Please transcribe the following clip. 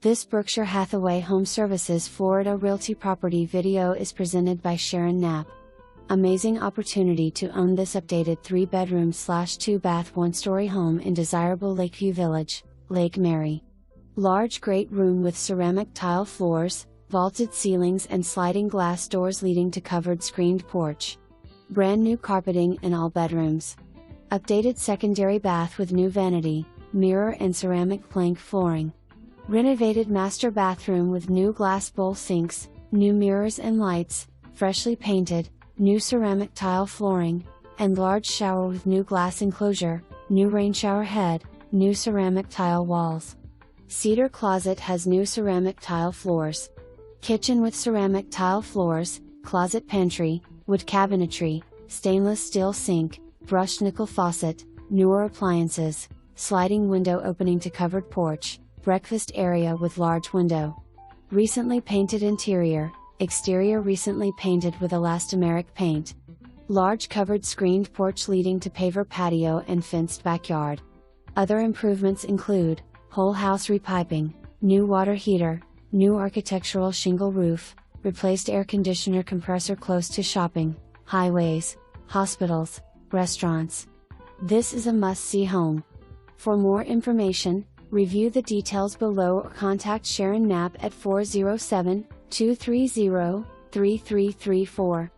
This Berkshire Hathaway HomeServices Florida Realty property video is presented by Sharon Knapp. Amazing opportunity to own this updated 3-bedroom/2-bath 1-story home in desirable Lakeview Village, Lake Mary. Large great room with ceramic tile floors, vaulted ceilings and sliding glass doors leading to covered screened porch. Brand new carpeting in all bedrooms. Updated secondary bath with new vanity, mirror and ceramic plank flooring. Renovated master bathroom with new glass bowl sinks, new mirrors and lights, freshly painted, new ceramic tile flooring, and large shower with new glass enclosure, new rain shower head, new ceramic tile walls. Cedar closet has new ceramic tile floors. Kitchen with ceramic tile floors, closet pantry, wood cabinetry, stainless steel sink, brushed nickel faucet, newer appliances, sliding window opening to covered porch, breakfast area with large window. Recently painted interior, exterior recently painted with elastomeric paint. Large covered screened porch leading to paver patio and fenced backyard. Other improvements include, whole house repiping, new water heater, new architectural shingle roof, replaced air conditioner compressor close to shopping, highways, hospitals, restaurants. This is a must-see home. For more information, review the details below or contact Sharon Knapp at 407-230-3334.